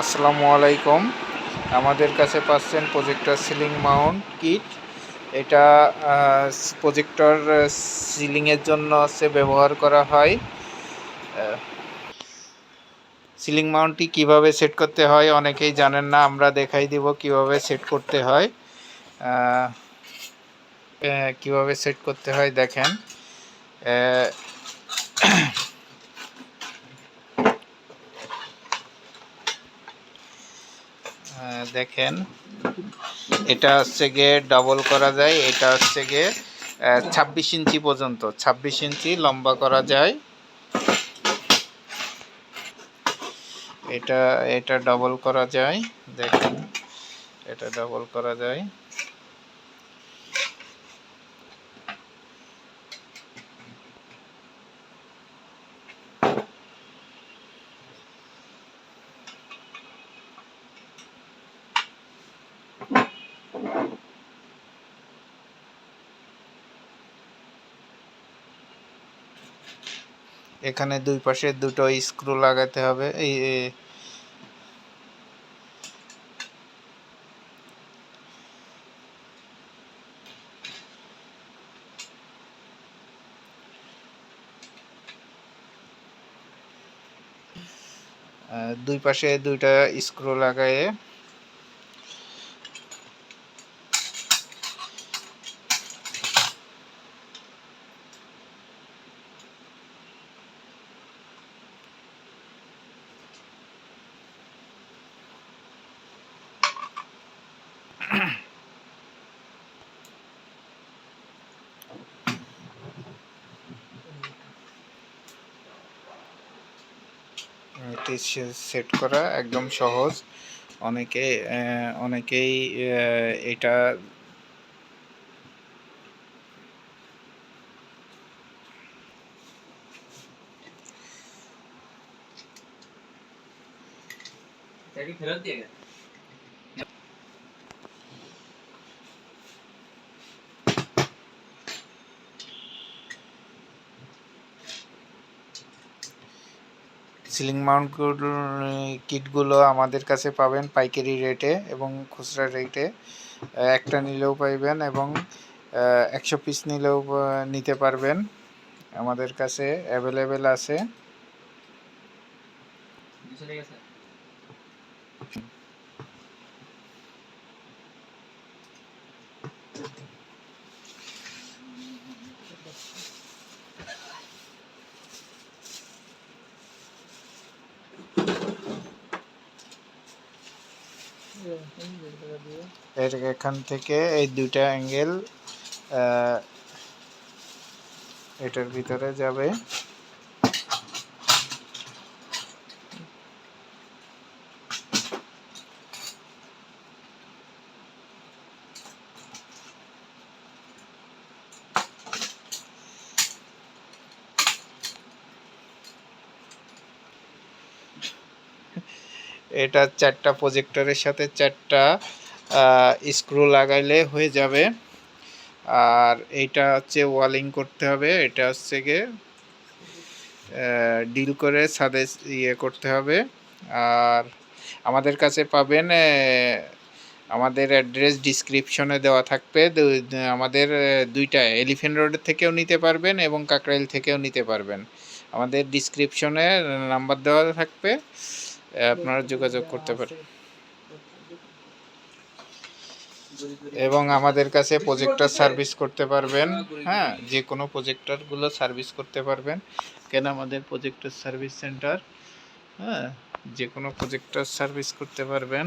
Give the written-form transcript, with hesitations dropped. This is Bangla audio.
আসসালামু আলাইকুম। আমাদের কাছে পাচ্ছেন প্রজেক্টর সিলিং মাউন্ট কিট। এটা প্রজেক্টর সিলিংয়ের জন্য ব্যবহার করা হয়। সিলিং মাউন্টটি কিভাবে সেট করতে হয় অনেকেই জানেন না, আমরা দেখাই দিব কিভাবে সেট করতে হয়। কিভাবে সেট করতে হয় দেখেন। দেখেন, এটা হচ্ছে গিয়ে ডাবল করা যায়। এটা হচ্ছে গিয়ে 26 ইঞ্চি পর্যন্ত, 26 ইঞ্চি লম্বা করা যায়। এটা ডাবল করা যায়। দেখেন, এটা ডাবল করা যায়। এখানে দুই পাশে দুটো স্ক্রু লাগাতে হবে। দুই পাশে দুইটা স্ক্রু লাগায়ে এটি সেট করা একদম সহজ। অনেকেই এটা ফেরত দিয়ে গেছে। সিলিং মাউন্ট কিটগুলো আমাদের কাছে পাবেন পাইকারি রেটে এবং খুচরা রেটে। একটা নিলেও পাইবেন এবং 100 পিস নিলেও নিতে পারবেন। আমাদের কাছে অ্যাভেলেবেল আছে। এখান থেকে এই দুইটা অ্যাঙ্গেল এটার ভিতরে যাবে। এটা 4টা প্রজেক্টরের সাথে 4টা স্ক্রু লাগাইলে হয়ে যাবে। আর এইটা হচ্ছে ওয়ালিং করতে হবে। এটা হচ্ছে গিয়ে ডিল করে ছাদে করতে হবে। আর আমাদের কাছে পাবেন, আমাদের অ্যাড্রেস ডিসক্রিপশনে দেওয়া থাকবে। আমাদের দুইটা এলিফ্যান্ট রোড থেকেও নিতে পারবেন এবং কাকরাইল থেকেও নিতে পারবেন। আমাদের ডিসক্রিপশনে নাম্বার দেওয়া থাকবে, আপনারা যোগাযোগ করতে পারেন। এবং আমাদের কাছে প্রজেক্টর সার্ভিস করতে পারবেন। হ্যাঁ, যে কোনো প্রজেক্টরগুলো সার্ভিস করতে পারবেন। কেন আমাদের প্রজেক্টর সার্ভিস সেন্টার, হ্যাঁ, যে কোনো প্রজেক্টর সার্ভিস করতে পারবেন।